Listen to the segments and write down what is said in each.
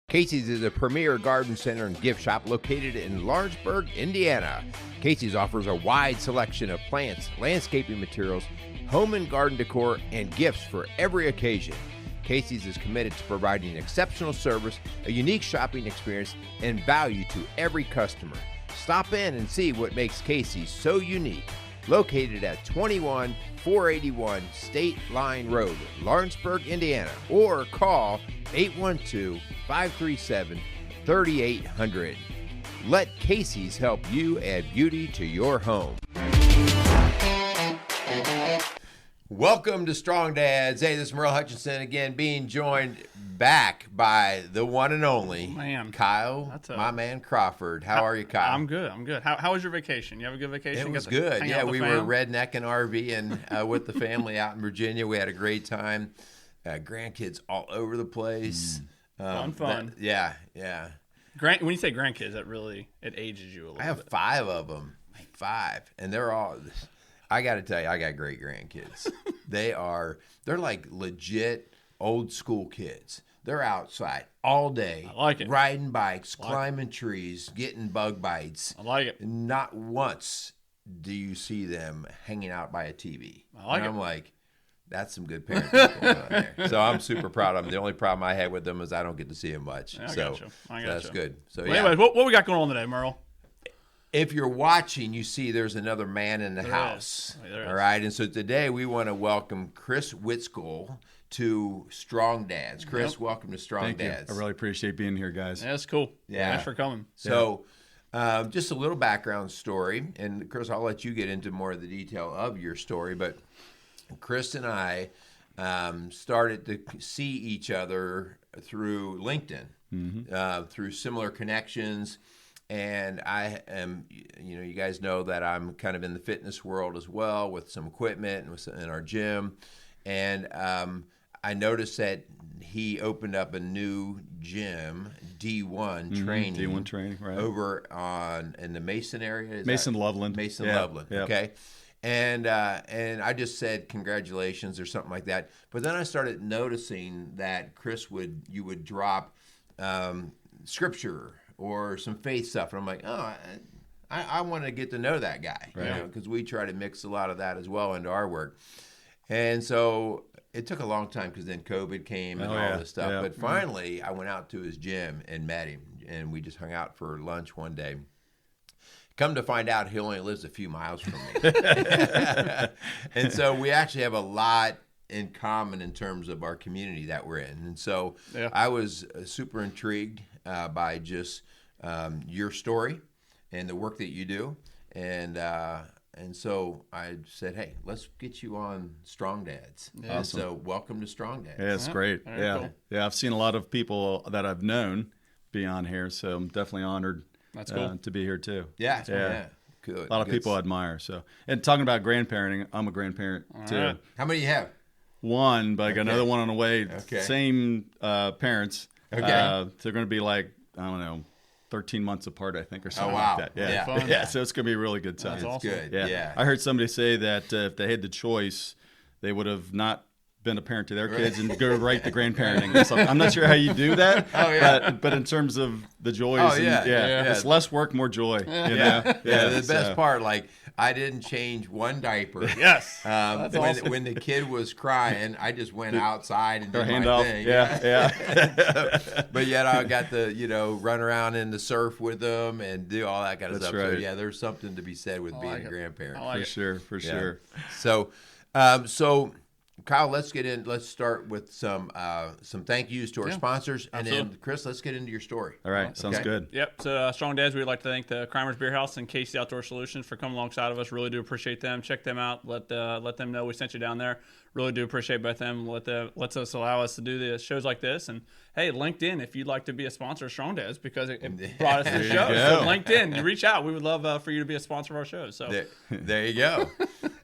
Casey's is a premier garden center and gift shop located in Lawrenceburg, Indiana. Casey's offers a wide selection of plants, landscaping materials, home and garden decor, and gifts for every occasion. Casey's is committed to providing exceptional service, a unique shopping experience, and value to every customer. Stop in and see what makes Casey's so unique. Located at 21481 State Line Road, Lawrenceburg, Indiana, or call 812-537-3800. Let Casey's help you add beauty to your home. Welcome to Strong Dads. Hey, this is Merle Hutchinson again, being joined back by the one and only Kyle, my man Crawford. How are you, Kyle? I'm good. How was your vacation? You have a good vacation? It was good. Yeah, we were rednecking RVing with the family out in Virginia. We had a great time. Grandkids all over the place. Fun. Yeah. When you say grandkids, it ages you a little bit. I have 5 of them. 5. And they're all, I got to tell you, I got great grandkids. They're like legit old school kids. They're outside all day. I like it. Riding bikes, climbing trees, getting bug bites. I like it. Not once do you see them hanging out by a TV. I'm like, that's some good parenting going on there. So I'm super proud of them. The only problem I had with them is I don't get to see them much. I so got you. That's good. So anyways, what we got going on today, Merle? If you're watching, you see there's another man in the house. All right. And so today we want to welcome Chris Witzgall to Strong Dads. Chris, welcome to Strong Dads. I really appreciate being here, guys. Yeah, that's cool. Yeah. Thanks for coming. So just a little background story. And Chris, I'll let you get into more of the detail of your story. But Chris and I started to see each other through LinkedIn, through similar connections. And I am, you guys know that I'm kind of in the fitness world as well with some equipment and in our gym. And I noticed that he opened up a new gym, D1 training. D1 training, right. Over in the Mason area. Loveland. Loveland, yep. Okay. And I just said congratulations or something like that. But then I started noticing that Chris you would drop scripture or some faith stuff. And I'm like, I want to get to know that guy, right. Because we try to mix a lot of that as well into our work. And so it took a long time because then COVID came and all this stuff. Yeah. But finally, I went out to his gym and met him, and we just hung out for lunch one day. Come to find out, he only lives a few miles from me. And so we actually have a lot in common in terms of our community that we're in. And so I was super intrigued by just your story and the work that you do. And so I said, hey, let's get you on Strong Dads. Awesome. And so welcome to Strong Dads. Yeah, it's great. Cool. Yeah, I've seen a lot of people that I've known be on here, so I'm definitely honored to be here too. Yeah. Good. A lot of people I admire. So, and talking about grandparenting, I'm a grandparent too. Right. How many do you have? One, but I got another one on the way. Okay. Same parents. Okay. They're going to be like, I don't know, 13 months apart, I think, or something like that. Yeah. So it's going to be a really good time. That's awesome. Good. Yeah. I heard somebody say that if they had the choice, they would have not been a parent to their kids and go right to grandparenting. So I'm not sure how you do that. But in terms of the joys, it's less work, more joy. The best part, like, I didn't change one diaper. Yes. Awesome. When the kid was crying, I just went outside and did my thing. But yet I got to, run around in the surf with them and do all that kind of stuff. Right. So, there's something to be said with being a grandparent. For sure. So, Kyle, let's start with some thank yous to our sponsors, and then Chris, let's get into your story. All right, sounds good. Yep. So Strong Dads, we'd like to thank the Crimers Beer House and Casey Outdoor Solutions for coming alongside of us. Really do appreciate them. Check them out. Let them know we sent you down there. Really do appreciate both them. Lets us allow us to do the shows like this. And hey, LinkedIn, if you'd like to be a sponsor of Strong Dads, because it brought us to the show. So LinkedIn, you reach out. We would love for you to be a sponsor of our shows. So there you go.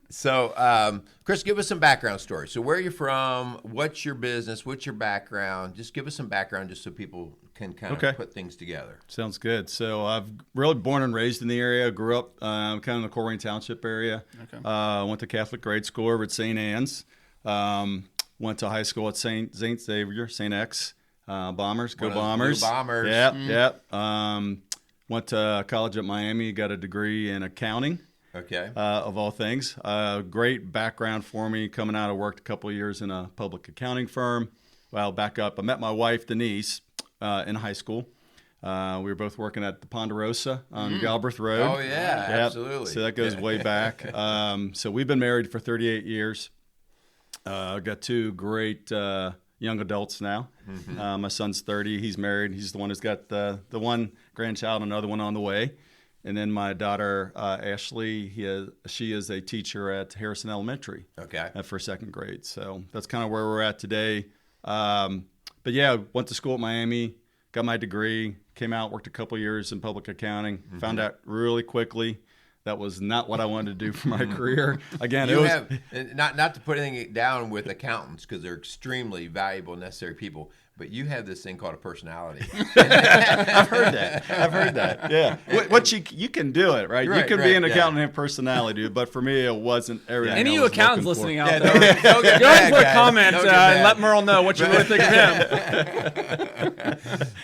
So, Chris, give us some background story. So where are you from? What's your business? What's your background? Just give us some background just so people can kind of put things together. Sounds good. So I've really born and raised in the area. Grew up kind of in the Coleraine Township area. Okay. Went to Catholic grade school over at St. Anne's. Went to high school at St. Xavier, St. X. Bombers. Go Bombers. Bombers. Yep. Went to college at Miami, got a degree in accounting. Okay. Of all things. Great background for me coming out. I worked a couple of years in a public accounting firm. Well, back up. I met my wife, Denise, in high school. We were both working at the Ponderosa on Galbraith Road. Oh, yeah, absolutely. So that goes way back. So we've been married for 38 years. Got two great young adults now. My son's 30. He's married. He's the one who's got the one grandchild, another one on the way. And then my daughter, Ashley, she is a teacher at Harrison Elementary. Okay. For second grade. So that's kind of where we're at today. But yeah, went to school at Miami, got my degree, came out, worked a couple years in public accounting, found out really quickly that was not what I wanted to do for my career. Again, not to put anything down with accountants because they're extremely valuable, necessary people, but you have this thing called a personality. I've heard that. Yeah. What you can do it, right? You can be an accountant and have personality, but for me, it wasn't everything. Any of you accountants listening out there, go ahead and put a comment and let Merle know what you really think of him.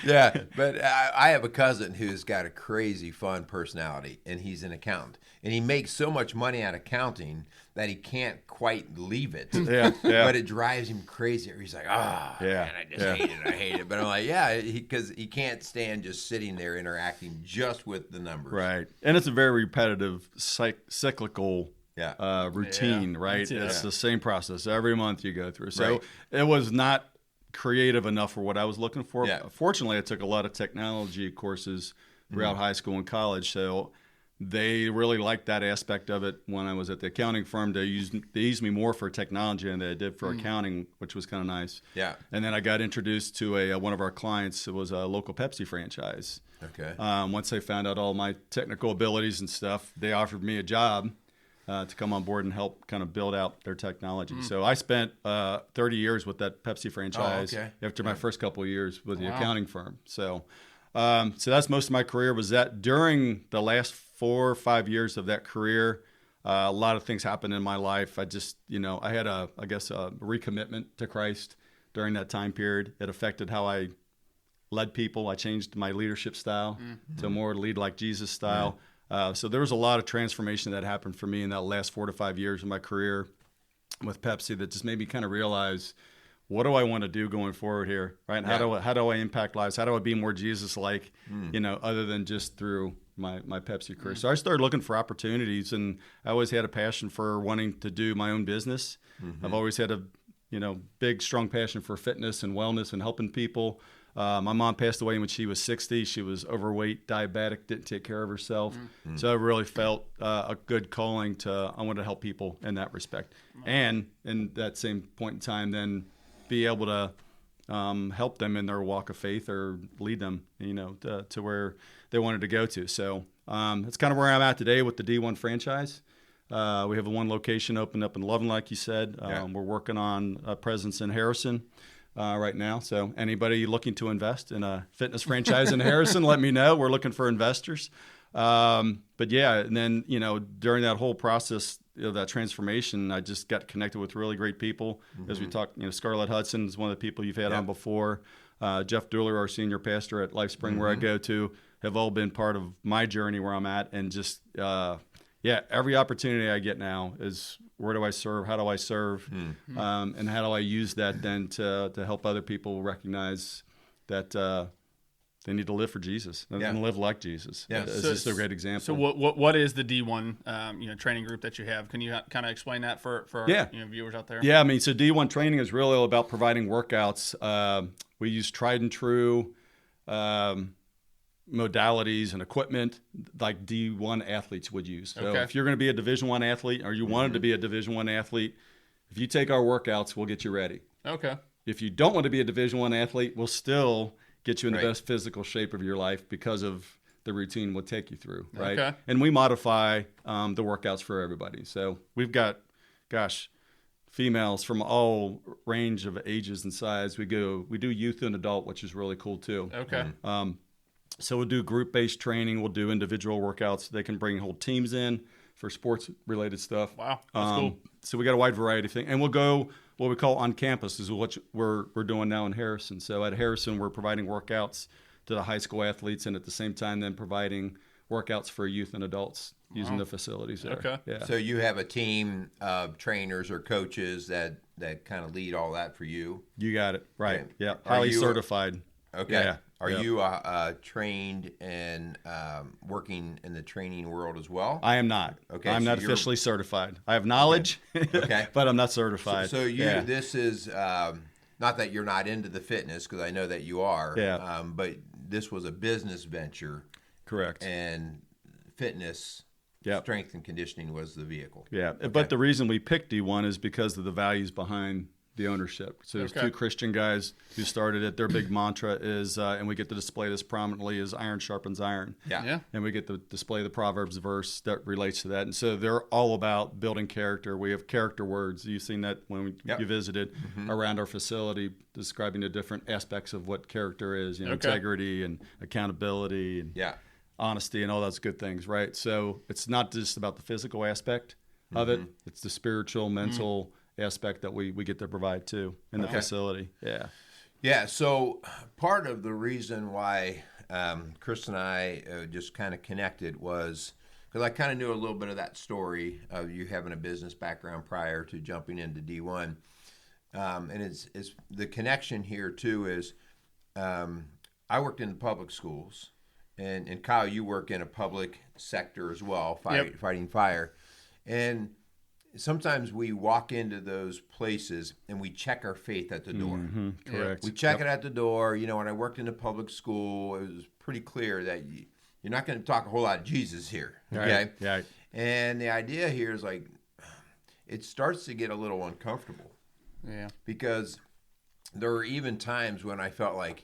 Yeah, but I have a cousin who's got a crazy fun personality, and he's an accountant. And he makes so much money out of accounting that he can't quite leave it. Yeah. But it drives him crazy. He's like, man, I just hate it. But I'm like, because he can't stand just sitting there interacting just with the numbers. Right. And it's a very repetitive, cyclical routine, right? It's the same process every month you go through. So it was not creative enough for what I was looking for. Yeah. Fortunately, I took a lot of technology courses throughout high school and college. So they really liked that aspect of it when I was at the accounting firm. They used me more for technology than they did for accounting, which was kind of nice. Yeah. And then I got introduced to one of our clients. It was a local Pepsi franchise. Okay. Once they found out all my technical abilities and stuff, they offered me a job to come on board and help kind of build out their technology. So I spent 30 years with that Pepsi franchise after my first couple of years with the accounting firm. So that's most of my career. Was that during the last 4 or 5 years of that career, a lot of things happened in my life. I just, I had a recommitment to Christ during that time period. It affected how I led people. I changed my leadership style to more lead like Jesus style. So there was a lot of transformation that happened for me in that last 4 to 5 years of my career with Pepsi that just made me kind of realize, what do I want to do going forward here, right? And how do I impact lives? How do I be more Jesus-like, other than just through my Pepsi career? So I started looking for opportunities, and I always had a passion for wanting to do my own business. I've always had a big, strong passion for fitness and wellness and helping people. My mom passed away when she was 60. She was overweight, diabetic, didn't take care of herself. So I really felt a good calling I wanted to help people in that respect. And in that same point in time, then be able to help them in their walk of faith or lead them, to where they wanted to go to. So that's kind of where I'm at today with the D1 franchise. We have one location opened up in Loveland, like you said. We're working on a presence in Harrison right now. So anybody looking to invest in a fitness franchise in Harrison, let me know. We're looking for investors. But yeah, and then, during that whole process of that transformation, I just got connected with really great people. As we talked, Scarlett Hudson is one of the people you've had on before. Jeff Dueller, our senior pastor at Life Spring, where I go to, have all been part of my journey where I'm at. And just, every opportunity I get now is, where do I serve? How do I serve? And how do I use that then to help other people recognize that they need to live for Jesus and live like Jesus. Yeah, it's just a great example. So what is the D1 training group that you have? Can you kind of explain that for our viewers out there? Yeah, so D1 training is really all about providing workouts. We use tried and true modalities and equipment like D1 athletes would use. So if you're going to be a Division I athlete, or you wanted to be a Division I athlete, if you take our workouts, we'll get you ready. Okay. If you don't want to be a Division I athlete, we'll still get you in the best physical shape of your life because of the routine we'll take you through, right? Okay. And we modify the workouts for everybody. So we've got, females from all range of ages and size. We do youth and adult, which is really cool too. Okay. So we'll do group-based training. We'll do individual workouts. They can bring whole teams in. for sports related stuff. Wow, that's cool. So we got a wide variety of things, and we'll go what we call on campus is what we're doing now in Harrison. So at Harrison, we're providing workouts to the high school athletes, and at the same time, then providing workouts for youth and adults using the facilities there. Okay. Yeah. So you have a team of trainers or coaches that kind of lead all that for you? You got it. Right. Okay. Yeah. Highly certified. Okay. Yeah. Are you trained and working in the training world as well? I am not. Okay. I'm not officially certified. I have knowledge, okay. but I'm not certified. So this is not that you're not into the fitness, because I know that you are. Yeah. But this was a business venture. Correct. And fitness, strength and conditioning was the vehicle. Yeah. Okay. But the reason we picked D1 is because of the values behind the ownership. So there's two Christian guys who started it. Their big mantra is, and we get to display this prominently, is iron sharpens iron. Yeah. And we get to display the Proverbs verse that relates to that. And so they're all about building character. We have character words. You've seen that when you visited around our facility, describing the different aspects of what character is, integrity and accountability and honesty and all those good things, right? So it's not just about the physical aspect of it. It's the spiritual, mental aspect that we get to provide too in the facility. Yeah. So part of the reason why Chris and I just kind of connected was because I kind of knew a little bit of that story of you having a business background prior to jumping into D1, and it's the connection here too is I worked in the public schools, and Kyle, you work in a public sector as well, fighting fire, and sometimes we walk into those places and we check our faith at the door. Correct. We check it at the door. When I worked in a public school, it was pretty clear that you're not going to talk a whole lot of Jesus here. Okay. Right. And the idea here is like, it starts to get a little uncomfortable. Yeah. Because there are even times when I felt like,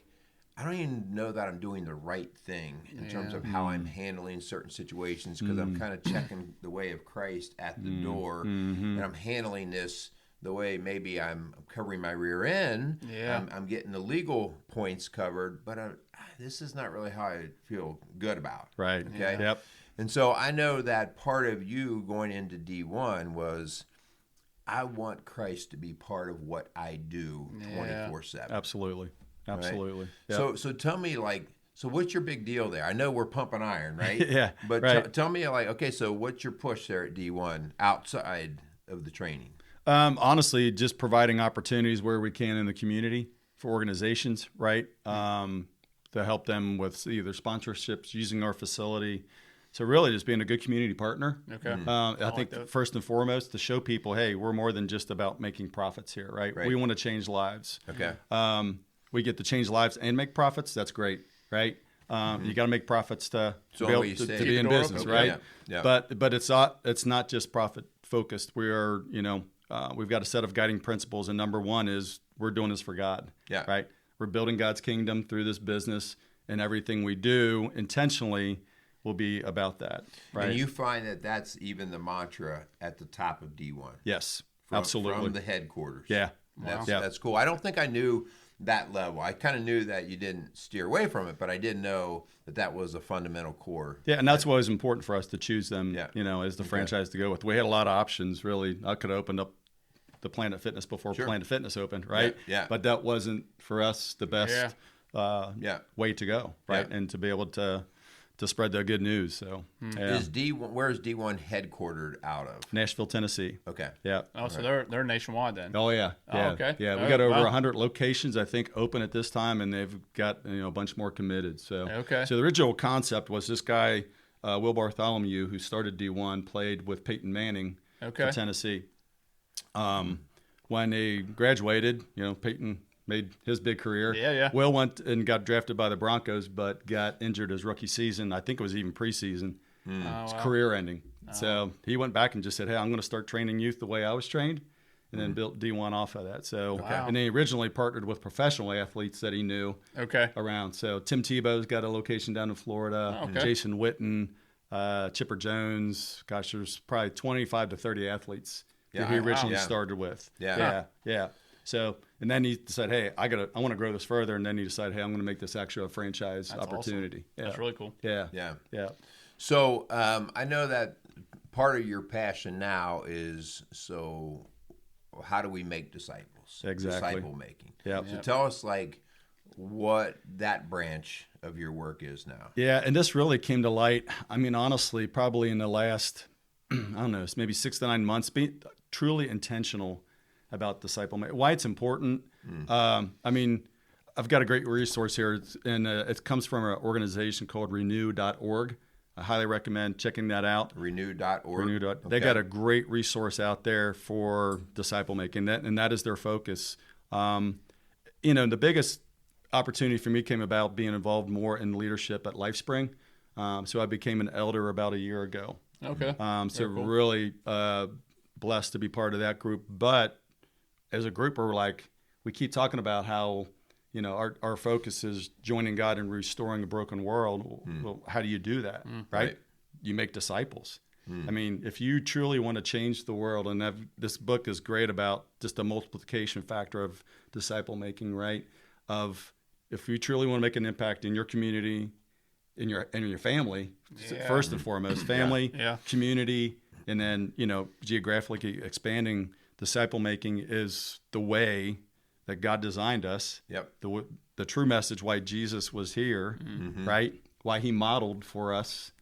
I don't even know that I'm doing the right thing in terms of how I'm handling certain situations, because I'm kind of checking the way of Christ at the door, and I'm handling this the way maybe I'm covering my rear end. Yeah. I'm getting the legal points covered, but this is not really how I feel good about. Right. Okay. Yep. And so I know that part of you going into D1 was, I want Christ to be part of what I do 24/7. Absolutely. Absolutely. Right? Yep. So tell me, so what's your big deal there? I know we're pumping iron, right? Yeah. But tell me, okay, so what's your push there at D1 outside of the training? Honestly, just providing opportunities where we can in the community for organizations, right? To help them with either sponsorships, using our facility. So really just being a good community partner. Okay. I think first and foremost, to show people, hey, we're more than just about making profits here, right? We want to change lives. Okay. We get to change lives and make profits. That's great, right? You got to make profits to be able to be in business, right? Yeah. But it's not just profit focused. We are, we've got a set of guiding principles, and number one is we're doing this for God. Yeah. Right. We're building God's kingdom through this business, and everything we do intentionally will be about that. Right. And you find that that's even the mantra at the top of D1. Yes. Absolutely. From the headquarters. Yeah. That's cool. I don't think I knew that level. I kind of knew that you didn't steer away from it, but I didn't know that was a fundamental core. Yeah, and that's why it was important for us to choose them, as the franchise to go with. We had a lot of options, really. I could have opened up the Planet Fitness before Planet Fitness opened, right? Yeah. But that wasn't, for us, the best way to go, right? Yeah. And to be able to spread the good news. So, where is D1 headquartered out of? Nashville, Tennessee. Okay. Yeah. Oh, so they're nationwide then. Oh yeah. Yeah. Oh, okay. Yeah, we got over 100 locations, I think, open at this time, and they've got a bunch more committed. So So the original concept was this guy, Will Bartholomew, who started D1, played with Peyton Manning for Tennessee. When they graduated, Peyton made his big career. Yeah. Will went and got drafted by the Broncos, but got injured his rookie season. I think it was even preseason. It's career ending. So he went back and just said, hey, I'm going to start training youth the way I was trained, and then built D1 off of that. So, and then he originally partnered with professional athletes that he knew around. So Tim Tebow's got a location down in Florida. Jason Witten, Chipper Jones. Gosh, there's probably 25 to 30 athletes that he originally started with. Yeah. So, and then he decided, hey, I want to grow this further. And then he decided, hey, I'm going to make this actually a franchise opportunity. Awesome. That's really cool. Yeah. So I know that part of your passion now is, so how do we make disciples? Exactly. Disciple making. Yep. So tell us what that branch of your work is now. Yeah, and this really came to light, I mean, honestly, probably in the last, I don't know, maybe 6 to 9 months, being truly intentional about disciple making. Why it's important. I mean, I've got a great resource here, and it comes from an organization called renew.org. I highly recommend checking that out. Renew.org. Okay. They got a great resource out there for disciple making, and that is their focus. The biggest opportunity for me came about being involved more in leadership at LifeSpring. So I became an elder about a year ago. Okay. So cool. Really blessed to be part of that group. But as a group, we keep talking about how, our focus is joining God and restoring a broken world. Well, how do you do that? Right? You make disciples. I mean, if you truly want to change the world, and this book is great about just the multiplication factor of disciple making, right? If you truly want to make an impact in your community, in your family, first and foremost, family, community, and then, geographically expanding, disciple making is the way that God designed us. Yep. The true message why Jesus was here, right? Why he modeled for us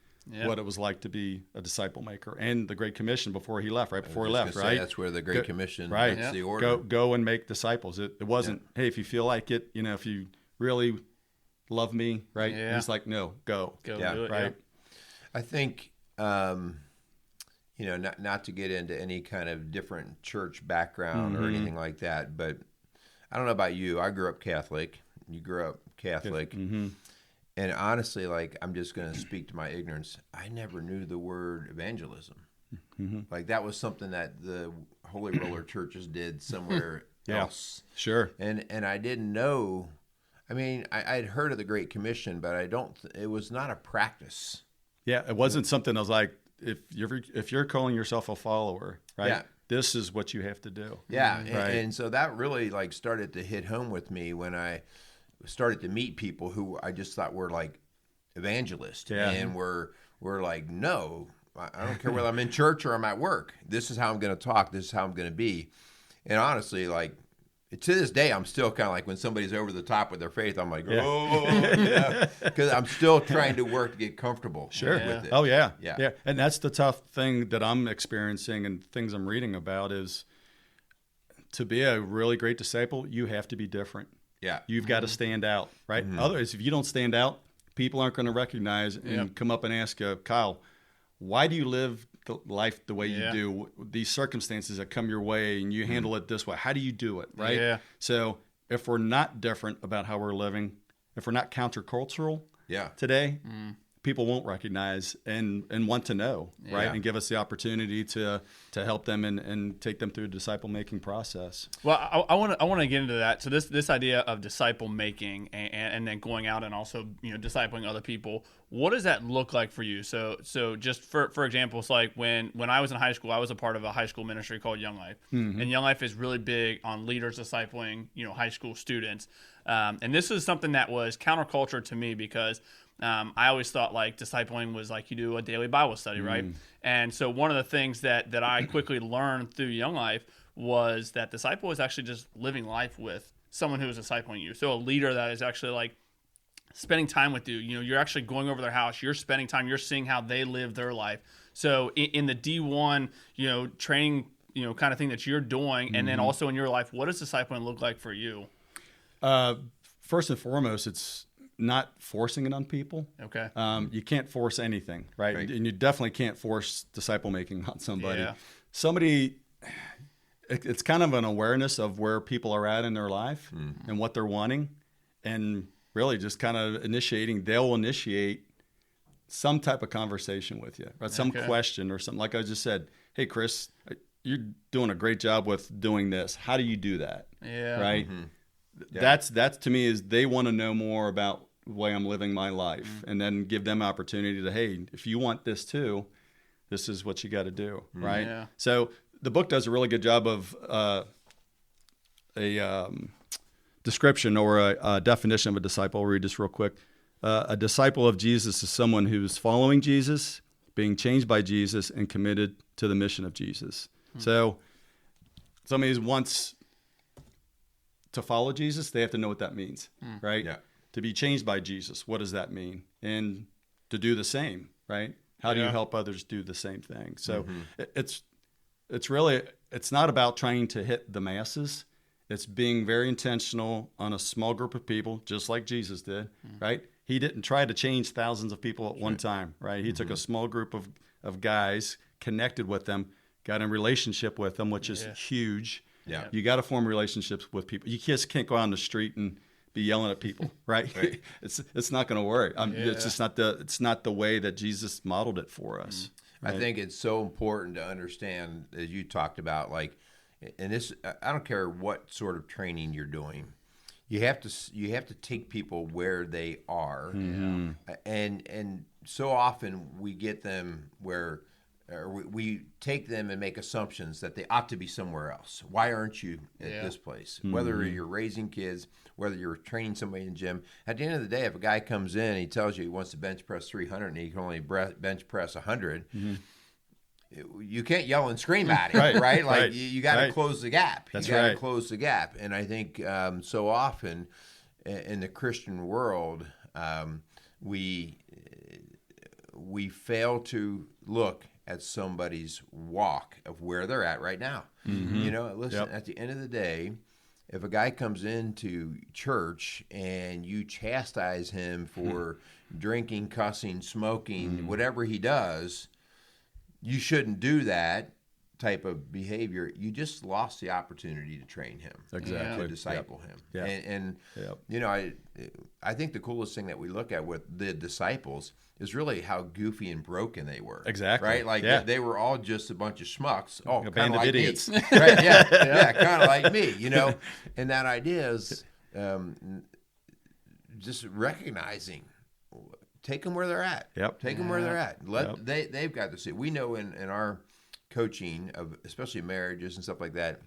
what it was like to be a disciple maker, and the Great Commission before he left, right? Before he left, right? That's where the Great Commission, right? That's the order. Go and make disciples. It wasn't, hey, if you feel like it, if you really love me, right? Yeah. He's like, no, go. Do it, right? I think, not to get into any kind of different church background or anything like that, but I don't know about you. I grew up Catholic. You grew up Catholic. And honestly, I'm just going to speak to my ignorance. I never knew the word evangelism. That was something that the Holy Roller churches did somewhere else. Sure. And I didn't know. I mean, I'd heard of the Great Commission, but it was not a practice. Yeah, it wasn't something I was like, if you're calling yourself a follower, right? Yeah. This is what you have to do. Yeah, right. And so that really started to hit home with me when I started to meet people who I just thought were evangelists, and we're like, no, I don't care whether I'm in church or I'm at work. This is how I'm going to talk. This is how I'm going to be. And honestly, to this day, I'm still kind of when somebody's over the top with their faith, I'm like, because I'm still trying to work to get comfortable with it. Oh, yeah. And that's the tough thing that I'm experiencing, and things I'm reading about is to be a really great disciple, you have to be different. Yeah. You've got to stand out, right? Otherwise, if you don't stand out, people aren't going to recognize and come up and ask, Kyle, why do you live the life the way you do? These circumstances that come your way and you handle it this way, how do you do it, right? Yeah. So if we're not different about how we're living, if we're not countercultural today, people won't recognize and want to know, right? And give us the opportunity to help them and take them through a disciple making process. Well, I want to get into that. So this idea of disciple making and then going out and also discipling other people. What does that look like for you? So just for example, it's like when I was in high school, I was a part of a high school ministry called Young Life, and Young Life is really big on leaders discipling high school students. And this is something that was counterculture to me because I always thought discipling was you do a daily Bible study, right? And so one of the things that I quickly learned through Young Life was that disciple is actually just living life with someone who is discipling you. So a leader that is actually spending time with you. You're actually going over their house. You're spending time. You're seeing how they live their life. So in the D1, training, kind of thing that you're doing, and then also in your life, what does discipling look like for you? First and foremost, it's not forcing it on people. Okay. You can't force anything, right? And you definitely can't force disciple making on somebody. Yeah. Somebody, it's kind of an awareness of where people are at in their life and what they're wanting, and really just kind of they'll initiate some type of conversation with you, right? Some question or something. Like I just said, hey, Chris, you're doing a great job with doing this. How do you do that? Yeah. Right? That's to me is they want to know more about the way I'm living my life, and then give them opportunity to, hey, if you want this too, this is what you got to do, right? Yeah. So the book does a really good job of a description or a definition of a disciple. I'll read this real quick. A disciple of Jesus is someone who's following Jesus, being changed by Jesus, and committed to the mission of Jesus. So somebody who wants to follow Jesus, they have to know what that means, right? Yeah. To be changed by Jesus, what does that mean? And to do the same, right? How do you help others do the same thing? So it's really, it's not about trying to hit the masses. It's being very intentional on a small group of people, just like Jesus did, right? He didn't try to change thousands of people at one time, right? He took a small group of guys, connected with them, got in relationship with them, which is huge. Yeah. You got to form relationships with people. You just can't go out on the street and be yelling at people, right? It's not going to work. It's just not the way that Jesus modeled it for us. Right? I think it's so important to understand, as you talked about, like, and this, I don't care what sort of training you're doing, you have to take people where they are, and so often we get them where. We take them and make assumptions that they ought to be somewhere else. Why aren't you at this place? Whether you're raising kids, whether you're training somebody in the gym, at the end of the day, if a guy comes in and he tells you he wants to bench press 300 and he can only bench press 100, you can't yell and scream at him, right? Like you got to close the gap. That's you got to close the gap. And I think so often in the Christian world, we fail to look at somebody's walk of where they're at right now. You know, listen, at the end of the day, if a guy comes into church and you chastise him for drinking, cussing, smoking, whatever he does, you shouldn't do that type of behavior. You just lost the opportunity to train him, to disciple him. And you know, I think the coolest thing that we look at with the disciples is really how goofy and broken they were. Exactly. Right? Like they were all just a bunch of schmucks. Oh, a band of like idiots. Me. Right? Yeah, kind of like me, you know. And that idea is just recognizing, take them where they're at. Take them where they're at. They've got to see. We know in our coaching of especially marriages and stuff like that,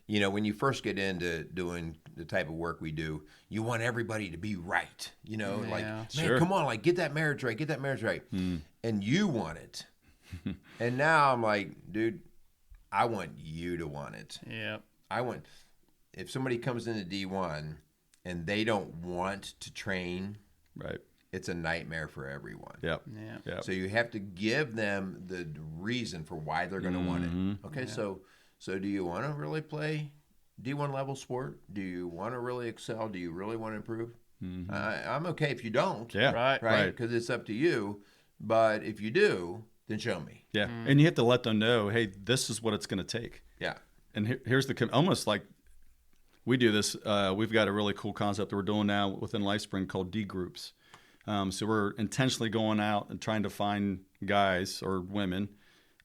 you know, when you first get into doing the type of work we do, you want everybody to be right. You know, like, man, come on, like, get that marriage right. And you want it. And now I'm like, dude, I want you to want it. If somebody comes into D1 and they don't want to train, it's a nightmare for everyone. So you have to give them the reason for why they're going to want it. Okay, so do you want to really play D1 level sport? Do you want to really excel? Do you really want to improve? I'm okay if you don't. Right? Because it's up to you. But if you do, then show me. And you have to let them know, hey, this is what it's going to take. And here's almost like we do this. We've got a really cool concept that we're doing now within LifeSpring called D groups. So we're intentionally going out and trying to find guys or women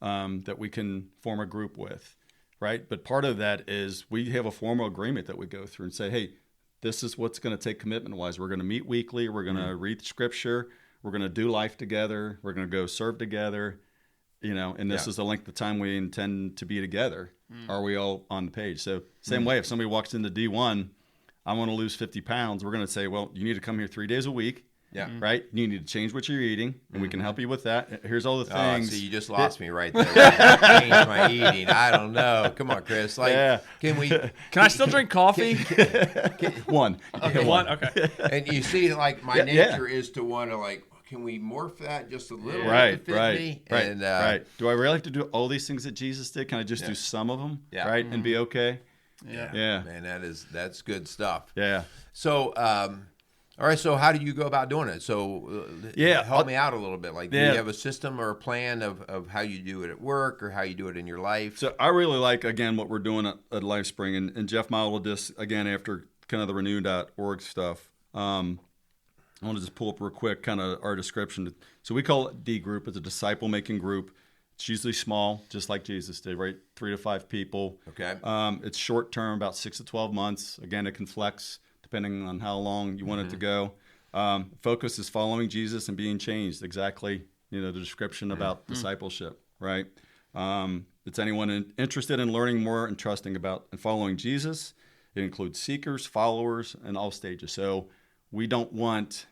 that we can form a group with. Right. But part of that is we have a formal agreement that we go through and say, hey, this is what's going to take commitment wise. We're going to meet weekly. We're going to read scripture. We're going to do life together. We're going to go serve together, you know, and this is the length of time we intend to be together. Are we all on the page? So same way, if somebody walks into D1, I want to lose 50 pounds. We're going to say, well, you need to come here 3 days a week. Right? You need to change what you're eating, and we can help you with that. Here's all the things. See, you just lost me right there. Change my eating. I don't know. Come on, Chris. Like, can I still drink coffee? One. Okay, one. Okay. And you see, like, my nature is to want to, like, can we morph that just a little bit to fit me? And, do I really have to do all these things that Jesus did? Can I just do some of them? Right? And be okay? Man, that's good stuff. So, all right, so how do you go about doing it? So help me out a little bit. Like, do you have a system or a plan of how you do it at work or how you do it in your life? So I really like, again, what we're doing at LifeSpring, and Jeff modeled this, again, after kind of the renew.org stuff. I want to just pull up real quick kind of our description. So we call it D group. It's a disciple-making group. It's usually small, just like Jesus did, right? 3 to 5 people. Okay. It's short-term, about 6 to 12 months. Again, it can flex depending on how long you want it to go. Focus is following Jesus and being changed. Exactly, the description about discipleship, right? It's anyone interested in learning more and trusting about and following Jesus. It includes seekers, followers, and all stages. So we don't want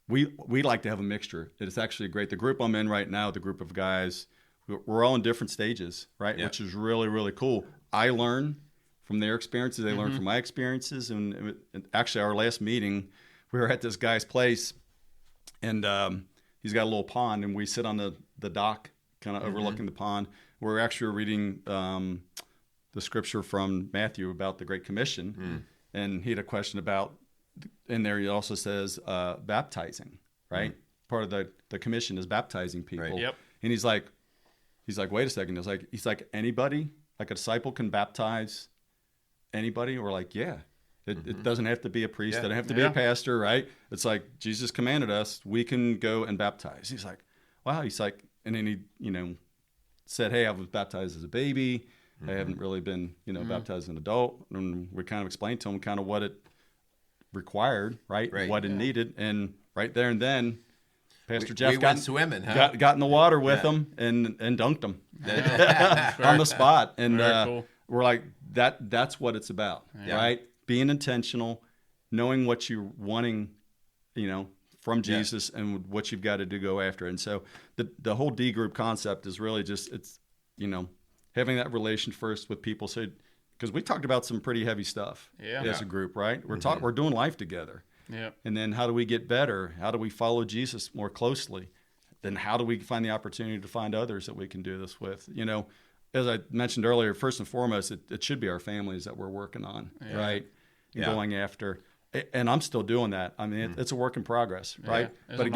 we like to have a mixture. It's actually great. The group I'm in right now, the group of guys, we're all in different stages, right? Which is really, really cool. I learn from their experiences. They learn from my experiences. And actually, our last meeting, we were at this guy's place, and he's got a little pond, and we sit on the dock, kind of overlooking the pond. We're actually reading the scripture from Matthew about the Great Commission, and he had a question about, in there he also says baptizing, right? Part of the commission is baptizing people. Right. Yep. And he's like, wait a second. He's like, anybody, like a disciple can baptize anybody? We're like, yeah. It doesn't have to be a priest. It doesn't have to be a pastor, right? It's like Jesus commanded us. We can go and baptize. He's like, wow. He's like, and then he, said, hey, I was baptized as a baby. I haven't really been, baptized as an adult. And we kind of explained to him kind of what it required, right? What it needed. And right there and then, Pastor Jeff went swimming, got in the water with him and dunked him on the spot. And cool. We're like, that's what it's about, right? Being intentional, knowing what you're wanting, from Jesus and what you've got to do go after. And so the whole D group concept is really just, it's, having that relation first with people. So, because we talked about some pretty heavy stuff as a group, right? We're doing life together. Yeah. And then how do we get better? How do we follow Jesus more closely? Then how do we find the opportunity to find others that we can do this with? As I mentioned earlier, first and foremost, it should be our families that we're working on, right? And going after. And I'm still doing that. I mean, it's a work in progress, right? But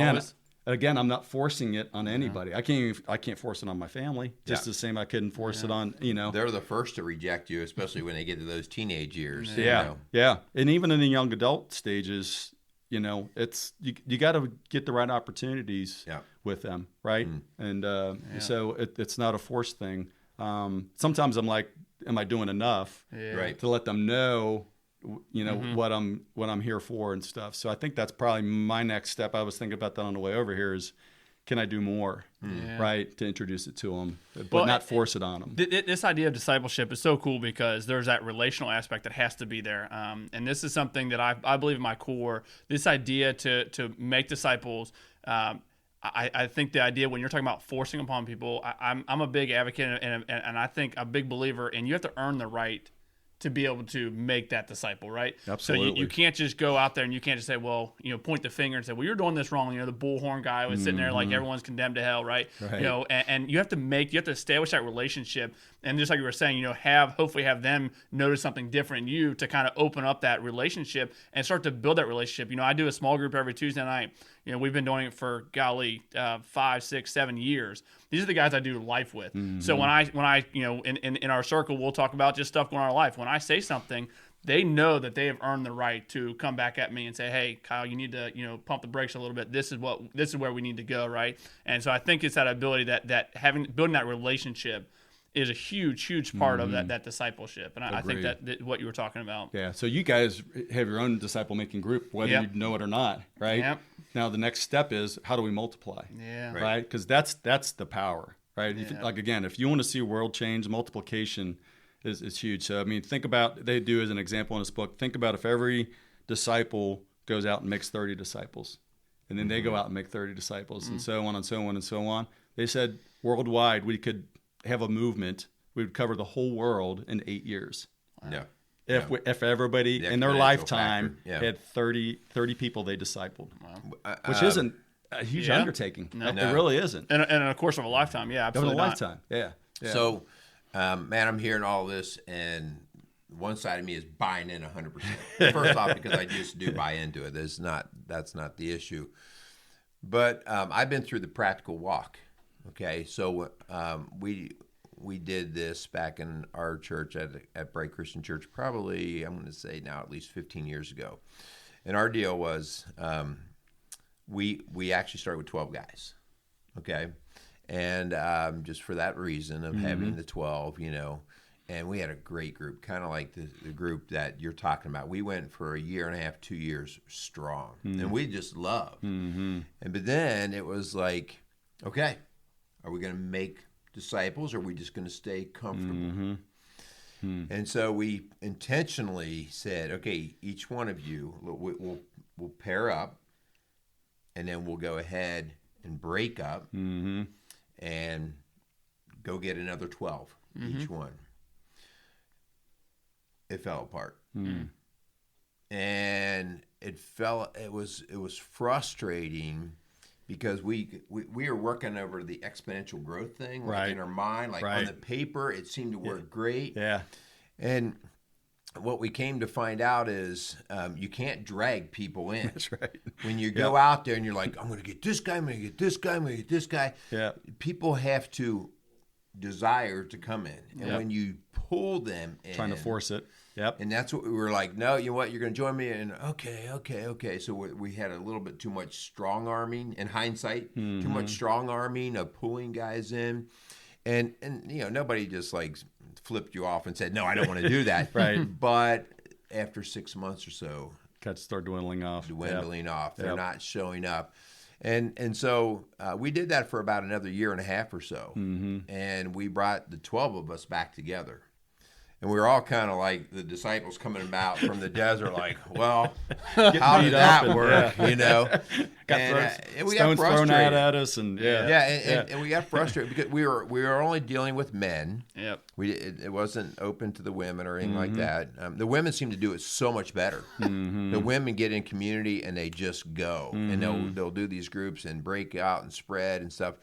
again, I'm not forcing it on anybody. I can't force it on my family. Just the same I couldn't force it on, They're the first to reject you, especially when they get to those teenage years. Yeah. And even in the young adult stages, it's you got to get the right opportunities with them, right? And so it's not a forced thing. Sometimes I'm like, am I doing enough to let them know what I'm here for and stuff. So I think that's probably my next step. I was thinking about that on the way over here is, can I do more, right, to introduce it to them, but not force it on them. This idea of discipleship is so cool because there's that relational aspect that has to be there. And this is something that I believe in my core, this idea to make disciples. I think the idea when you're talking about forcing upon people, I'm a big advocate and I think a big believer, and you have to earn the right to be able to make that disciple, right? Absolutely. So you can't just go out there and you can't just say, well, point the finger and say, well, you're doing this wrong. The bullhorn guy was sitting there like everyone's condemned to hell, right? And you have to establish that relationship. And just like you were saying, hopefully have them notice something different in you to kind of open up that relationship and start to build that relationship. I do a small group every Tuesday night. We've been doing it for 5, 6, 7 years. These are the guys I do life with. So when I in our circle, we'll talk about just stuff going on in our life. When I say something, they know that they have earned the right to come back at me and say, hey, Kyle, you need to, pump the brakes a little bit. This is where we need to go. Right. And so I think it's that ability that building that relationship is a huge part of that discipleship. And I think that what you were talking about. Yeah. So you guys have your own disciple making group, whether you know it or not. Right. Yep. Now the next step is, how do we multiply? Yeah. Right. Because that's the power. Right. Yeah. If you want to see world change, multiplication is huge. So, I mean, think about, they do as an example in this book, think about if every disciple goes out and makes 30 disciples, and then they go out and make 30 disciples, and so on and so on and so on. They said worldwide we could have a movement, we would cover the whole world in 8 years. Yeah. If everybody in their lifetime had 30 people they discipled, which isn't a huge undertaking. No. It really isn't. And in the course of a lifetime, absolutely. Over a lifetime, yeah. So, man, I'm hearing all this, and one side of me is buying in 100%. First off, because I just do buy into it. That's not the issue. But I've been through the practical walk. Okay, so we did this back in our church at Bright Christian Church, probably, I'm going to say now at least 15 years ago. And our deal was we actually started with 12 guys, okay? And just for that reason of having the 12, and we had a great group, kind of like the group that you're talking about. We went for a year and a half, 2 years strong, and we just loved. But then it was like, okay, are we going to make disciples, or are we just going to stay comfortable? And so we intentionally said, okay, each one of you, we'll pair up, and then we'll go ahead and break up and go get another 12 each one. It fell apart. And it was frustrating because we were working over the exponential growth thing, like in our mind, like on the paper, it seemed to work great. Yeah. And what we came to find out is you can't drag people in. That's right. When you go out there and you're like, I'm going to get this guy, I'm going to get this guy, I'm going to get this guy. Yeah. People have to desire to come in. And when you pull them in. Trying to force it. Yep. And that's what we were like, no, you know what, you're going to join me. And okay. So we had a little bit too much strong arming in hindsight, too much strong arming of pulling guys in. And nobody just like flipped you off and said, no, I don't want to do that. Right. But after 6 months or so, Cuts start dwindling off. They're not showing up. And so we did that for about another year and a half or so. And we brought the 12 of us back together. And we were all kind of like the disciples coming about from the desert, like, well, how did that work? Yeah. You know, and we got frustrated. Thrown out at us, and and we got frustrated because we were only dealing with men. Yep. It wasn't open to the women or anything like that. The women seem to do it so much better. The women get in community and they just go, and they'll do these groups and break out and spread and stuff.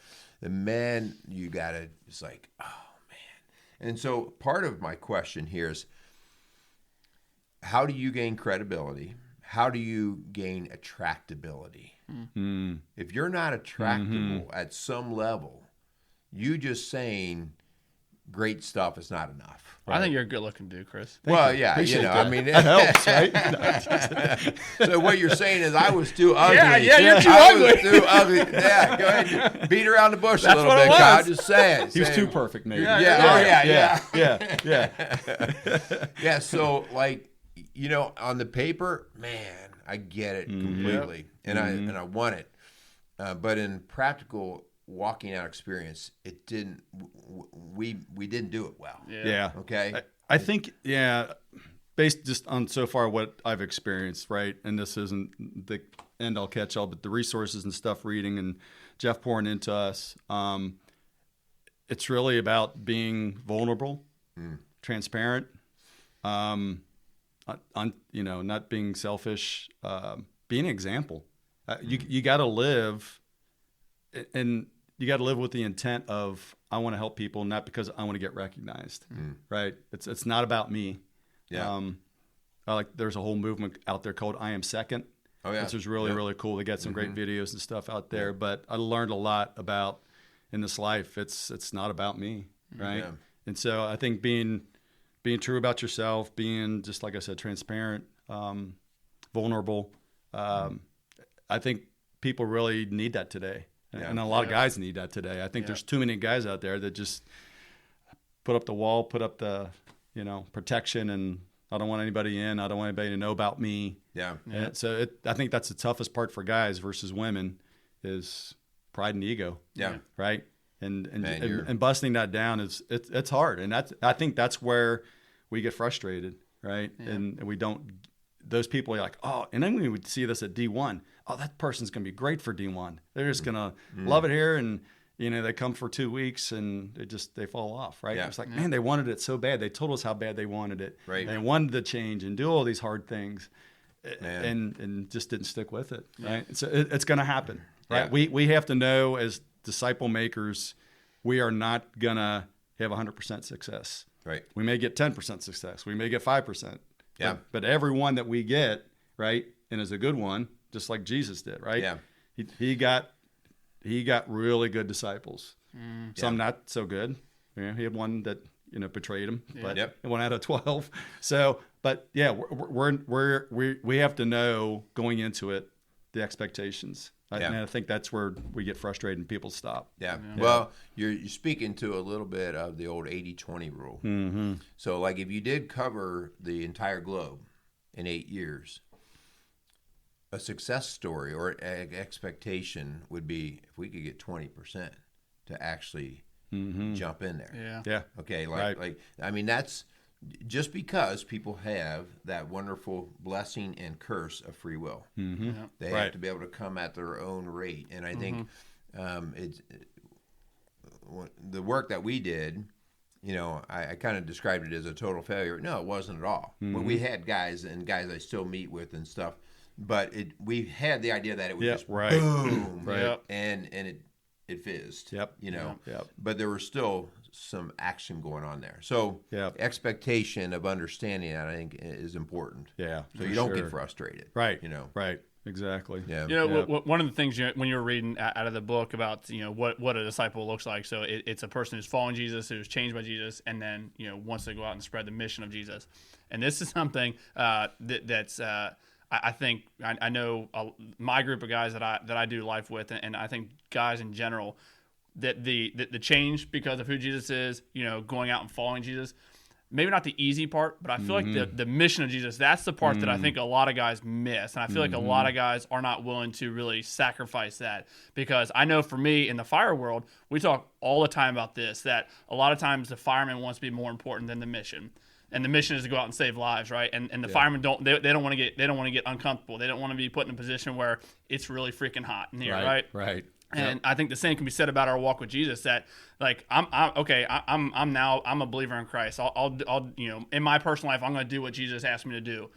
The men, you gotta, it's like, oh. And so part of my question here is, how do you gain credibility? How do you gain attractability? If you're not attractable at some level, you just saying great stuff is not enough. I think you're a good-looking dude, Chris. Well, yeah, I mean, that helps, right? So what you're saying is I was too ugly. Yeah, you're too ugly. I was too ugly. Yeah, go ahead, beat around the bush a little bit, Kyle. Just saying. He was too perfect, maybe. Yeah. Yeah. So, like, on the paper, man, I get it completely, and I want it, but in practical walking out experience, it didn't. We didn't do it well. Yeah. Okay. I think based just on so far what I've experienced, right? And this isn't the end all catch all, but the resources and stuff, reading and Jeff pouring into us. It's really about being vulnerable, transparent, not being selfish, being an example. You got to live, and you got to live with the intent of, I want to help people, not because I want to get recognized, right? It's not about me. Yeah. There's a whole movement out there called I Am Second. Oh yeah. Which is really cool. They got some great videos and stuff out there. But I learned a lot about in this life. It's not about me, right? Yeah. And so I think being true about yourself, being, just like I said, transparent, vulnerable. I think people really need that today. And a lot of guys need that today. I think there's too many guys out there that just put up the wall, put up the, protection, and I don't want anybody in. I don't want anybody to know about me. Yeah. And so I think that's the toughest part for guys versus women is pride and ego. Yeah. Right. And busting that down it's hard. And I think that's where we get frustrated. Right. Yeah. And we don't, those people are like, oh, and then we would see this at D1. Oh, that person's going to be great for D1. They're just going to love it here. And, they come for 2 weeks and they fall off, right? Yeah. It's like, man, they wanted it so bad. They told us how bad they wanted it. Right. They wanted to change and do all these hard things and just didn't stick with it, right? So it's going to happen, right? Yeah. We have to know as disciple makers, we are not going to have 100% success. Right. We may get 10% success. We may get 5%. Yeah. But every one that we get, right, and is a good one, just like Jesus did, right? Yeah. He got really good disciples. Some not so good. He had one that betrayed him, but 1 out of 12. So, but yeah, we have to know going into it the expectations. And I think that's where we get frustrated and people stop. Yeah. Well, you're speaking to a little bit of the old 80-20 rule. Mm-hmm. So, like, if you did cover the entire globe in 8 years, a success story or an expectation would be if we could get 20% to actually jump in there. Yeah. Yeah. Okay. Like, I mean, that's just because people have that wonderful blessing and curse of free will. Mm-hmm. They have to be able to come at their own rate. And I think the work that we did, I kind of described it as a total failure. No, it wasn't at all. But we had guys I still meet with and stuff. But we had the idea that it would just boom, and it fizzed. But there was still some action going on there. So expectation of understanding that, I think, is important. Yeah. So you don't get frustrated. Right. Right. Exactly. Yeah. One of the things when you're reading out of the book about what a disciple looks like. So it's a person who's following Jesus, who's changed by Jesus, and then wants to go out and spread the mission of Jesus. And this is something that's I think I know my group of guys that I do life with, and I think guys in general, that the change because of who Jesus is, going out and following Jesus, maybe not the easy part, but I feel like the mission of Jesus, that's the part that I think a lot of guys miss. And I feel like a lot of guys are not willing to really sacrifice that, because I know for me in the fire world, we talk all the time about this, that a lot of times the fireman wants to be more important than the mission. And the mission is to go out and save lives, right? And the firemen don't want to get uncomfortable. They don't want to be put in a position where it's really freaking hot in here, right? Right. And I think the same can be said about our walk with Jesus. That like I'm a believer in Christ. I'll in my personal life I'm going to do what Jesus asked me to do.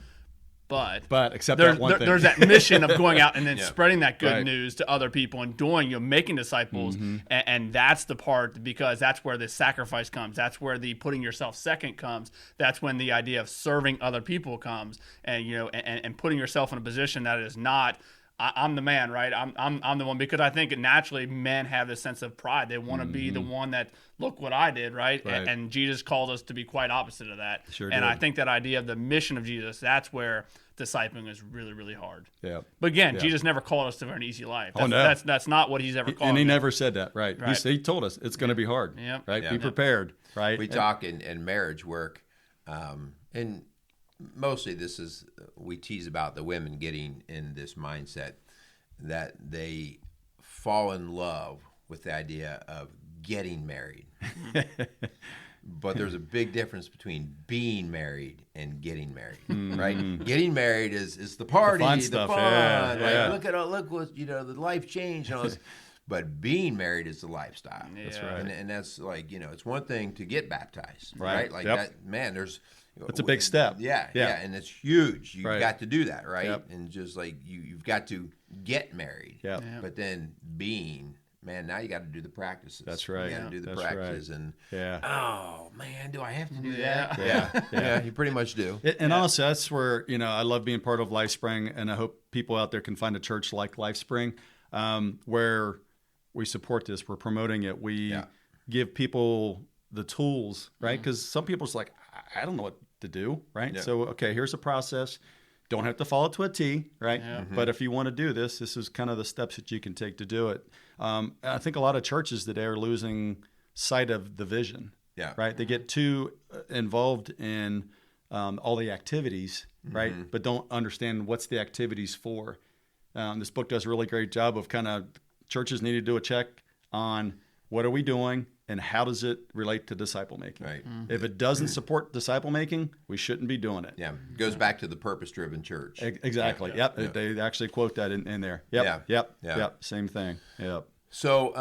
But except that one thing. There's that mission of going out and then spreading that good news to other people and doing, making disciples. And that's the part, because that's where the sacrifice comes. That's where the putting yourself second comes. That's when the idea of serving other people comes, and, and putting yourself in a position that is not, I'm the man, right? I'm the one, because I think naturally men have this sense of pride. They want to be the one that, look what I did, right? And Jesus calls us to be quite opposite of that. And I think that idea of the mission of Jesus, that's where discipling is really, really hard. Yeah. But again, Jesus never called us to an easy life. That's not what he's ever called. And he never said that, right? He told us it's going to be hard, right? Be prepared, right? We talk in marriage work, and mostly we tease about the women getting in this mindset that they fall in love with the idea of getting married. But there's a big difference between being married and getting married, right? Getting married is the party, the fun. Look what the life change and all this. But being married is the lifestyle. That's right. And that's like, it's one thing to get baptized, right? Like that, man, it's a big step. Yeah, and it's huge. You've got to do that, right? And just like you've got to get married. But then being, man, now you got to do the practices. That's right. You got to do the practices, and oh man, do I have to do that? Yeah, you pretty much do. And honestly, that's where I love being part of LifeSpring, and I hope people out there can find a church like LifeSpring, where we support this, we're promoting it, we give people the tools, right? Because some people's like, I don't know what to do, right? So okay, here's a process. Don't have to follow to a T, right? But if you want to do this is kind of the steps that you can take to do it. I think a lot of churches today are losing sight of the vision, right? They get too involved in all the activities, right? But don't understand what's the activities for. This book does a really great job of kind of churches need to do a check on what are we doing and how does it relate to disciple making. Right. If it doesn't support disciple making, we shouldn't be doing it. Yeah, it goes back to the purpose-driven church. Exactly. Yep. They actually quote that in there. Yep. Same thing. Yep. So,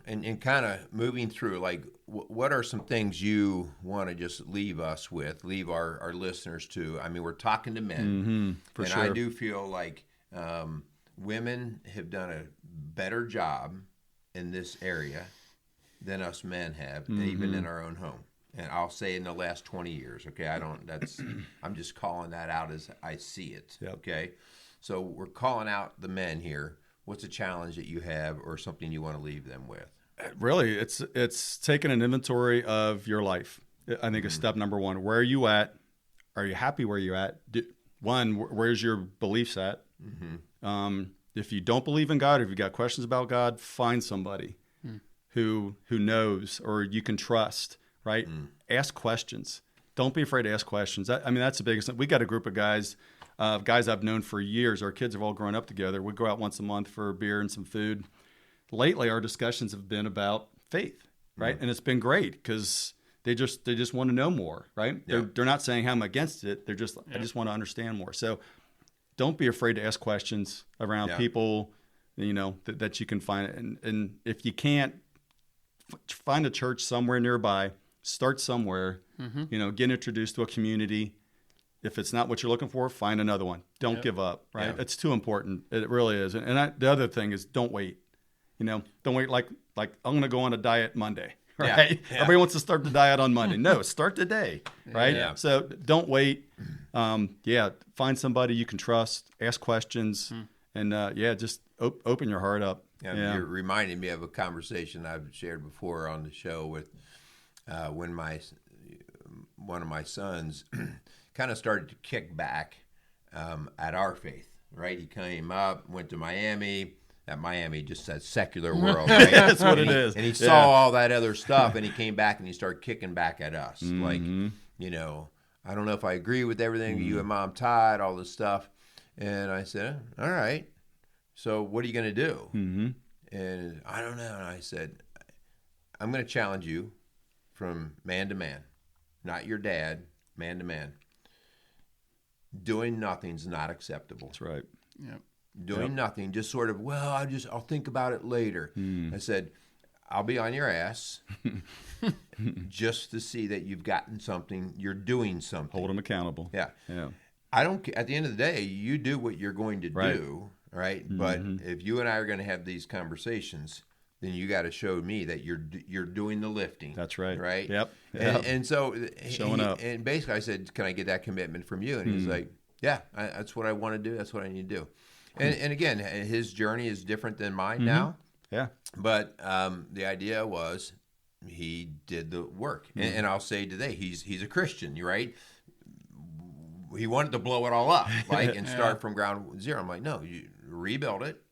and kind of moving through, like, what are some things you want to just leave us with, leave our listeners to? I mean, we're talking to men, for and sure. I do feel like women have done a better job in this area than us men have, even in our own home. And I'll say in the last 20 years, okay? I'm just calling that out as I see it, okay? So we're calling out the men here. What's a challenge that you have or something you want to leave them with? Really, it's taking an inventory of your life. I think is step number one. Where are you at? Are you happy where you're at? Where's your beliefs at? If you don't believe in God, or if you've got questions about God, find somebody who knows or you can trust, right? Ask questions. Don't be afraid to ask questions. That's the biggest thing. We got a group of guys I've known for years. Our kids have all grown up together. We go out once a month for beer and some food. Lately, our discussions have been about faith, right? And it's been great because They just want to know more, right? Yeah. They're not saying, I'm against it. They're just, I just want to understand more. So don't be afraid to ask questions around people, that you can find. And if you can't, find a church somewhere nearby, start somewhere, get introduced to a community. If it's not what you're looking for, find another one. Don't give up, right? Yeah. It's too important. It really is. And the other thing is, don't wait. Don't wait like I'm going to go on a diet Monday, right? Yeah. Everybody wants to start the diet on Monday. No, start today, right? Yeah. So don't wait. Find somebody you can trust, ask questions, and just open your heart up. Yeah. You're reminding me of a conversation I've shared before on the show with when one of my sons kind of started to kick back at our faith, right? He came up, went to Miami. At Miami, just that secular world, right? That's what it is. And he saw all that other stuff, and he came back and he started kicking back at us. Like, I don't know if I agree with everything you and Mom taught, all this stuff. And I said, all right, so what are you going to do? And I don't know. And I said, I'm going to challenge you from man to man, not your dad, man to man. Doing nothing's not acceptable. That's right. Yep. Doing nothing, just sort of, I'll think about it later. I said, I'll be on your ass just to see that you've gotten something, you're doing something. Hold them accountable. Yeah. I don't, at the end of the day, you do what you're going to do, right? But if you and I are going to have these conversations, then you got to show me that you're doing the lifting. That's right. Right? Yep. And so showing up. And basically I said, can I get that commitment from you? And he's like, yeah, that's what I want to do. That's what I need to do. And again, his journey is different than mine now. Yeah. But the idea was he did the work. And I'll say today, he's a Christian, right? He wanted to blow it all up, and start from ground zero. I'm like, no, you rebuild it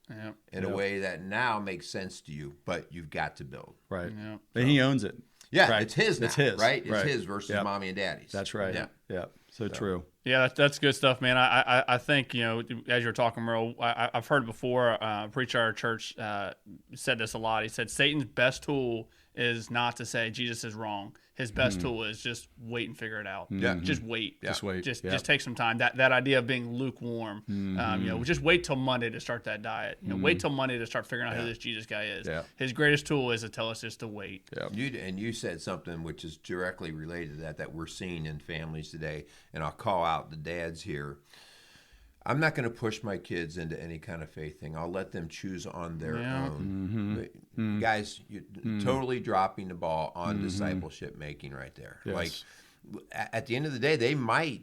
in a way that now makes sense to you, but you've got to build. Right. And he owns it. Yeah, right. It's his now, it's his. Right? It's his versus mommy and daddy's. That's right. Yeah. So true. Yeah, that's good stuff, man. I think, as you're talking, Merle, I've heard before, a preacher at our church said this a lot. He said Satan's best tool is not to say Jesus is wrong. His best tool is just wait and figure it out. Yeah. Just wait. Yeah. Just wait. Just take some time. That idea of being lukewarm. Just wait till Monday to start that diet. Wait till Monday to start figuring out who this Jesus guy is. Yeah. His greatest tool is to tell us just to wait. Yeah. You said something which is directly related to that we're seeing in families today, and I'll call out the dads here. I'm not going to push my kids into any kind of faith thing. I'll let them choose on their own. Guys, you're totally dropping the ball on discipleship making right there. Yes. Like at the end of the day, they might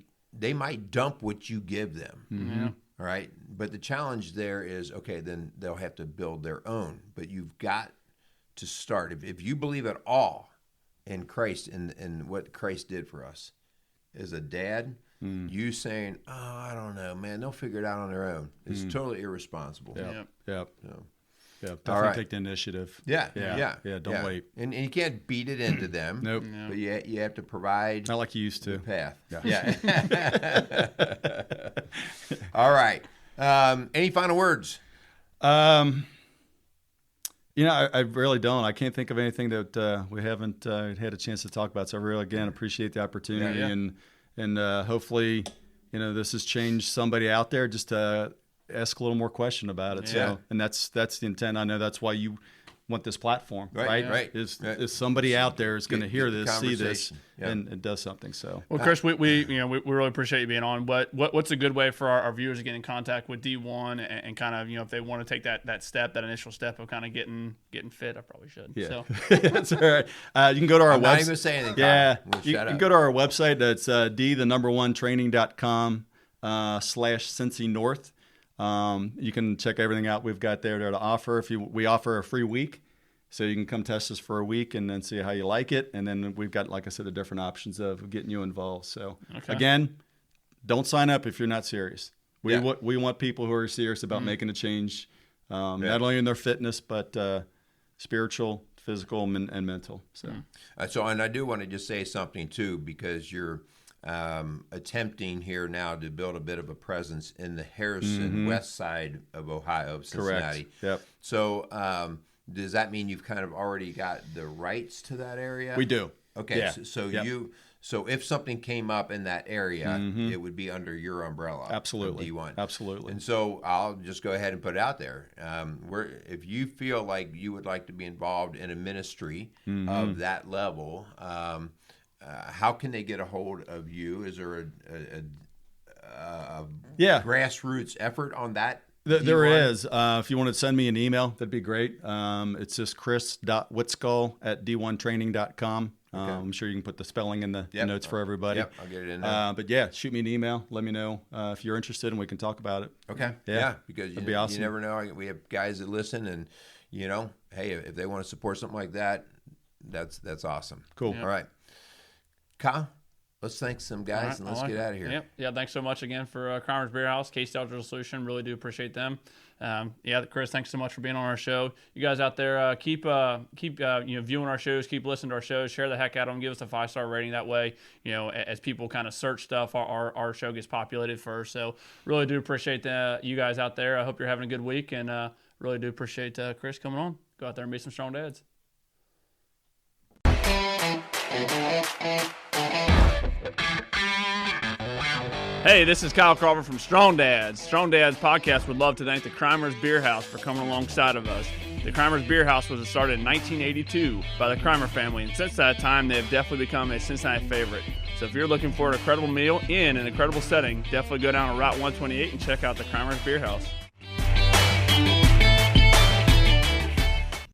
dump what you give them. All right. But the challenge there is, okay, then they'll have to build their own. But you've got to start. If you believe at all in Christ and what Christ did for us as a dad, you saying, I don't know, man, they'll figure it out on their own. It's totally irresponsible. Yep. Definitely take the initiative. Yeah. Don't wait. And you can't beat it into them. Nope. But you have to provide not like you used to. The path. Yeah. All right. Any final words? I really don't. I can't think of anything that we haven't had a chance to talk about. So I really, again, appreciate the opportunity and hopefully, this has changed somebody out there just to ask a little more question about it. So, and that's the intent. I know that's why you want this platform, right? Is somebody out there is going to hear this, see this, and it does something. So, well, Chris, we really appreciate you being on. What's a good way for our viewers to get in contact with D1 and kind of if they want to take that initial step of kind of getting fit? I probably should. Yeah, so. that's all right. You can go to our website. Not even say anything. Yeah, you can go to our website. That's d1training.com/Cincy North. You can check everything out we've got there to offer. We offer a free week, so you can come test us for a week and then see how you like it. And then we've got, like I said, the different options of getting you involved. So again, don't sign up if you're not serious. We want people who are serious about making a change, not only in their fitness but spiritual, physical, and mental. So, and I do want to just say something too, because you're attempting here now to build a bit of a presence in the Harrison west side of Ohio, Cincinnati. Correct. Yep. So does that mean you've kind of already got the rights to that area? We do. Okay, Yeah. So if something came up in that area, it would be under your umbrella. Absolutely. D1. Absolutely. And so I'll just go ahead and put it out there. If you feel like you would like to be involved in a ministry of that level, how can they get a hold of you? Is there a grassroots effort on that? There is. If you want to send me an email, that'd be great. It's just chris.witzgall@d1training.com. Okay. I'm sure you can put the spelling in the notes for everybody. Yep, I'll get it in there. But yeah, shoot me an email. Let me know if you're interested, and we can talk about it. Okay. Yeah, because that'd be awesome. You never know. We have guys that listen, and hey, if they want to support something like that, that's awesome. Cool. All right, Kyle. Let's thank some guys and let's get out of here. Yep. Yeah. Thanks so much again for Cromers Beer House, Casey Outdoor Solution. Really do appreciate them. Chris, thanks so much for being on our show. You guys out there, keep viewing our shows, keep listening to our shows, share the heck out of them, give us a 5-star rating. That way, as people kind of search stuff, our show gets populated first. So really do appreciate you guys out there. I hope you're having a good week, and really do appreciate Chris coming on. Go out there and be some strong dads. Hey, this is Kyle Crawford from Strong Dads. Strong Dads podcast would love to thank the Crimers Beer House for coming alongside of us. The Crimers Beer House was started in 1982 by the Crimer family, and since that time, they have definitely become a Cincinnati favorite. So if you're looking for an incredible meal in an incredible setting, definitely go down to Route 128 and check out the Crimers Beer House.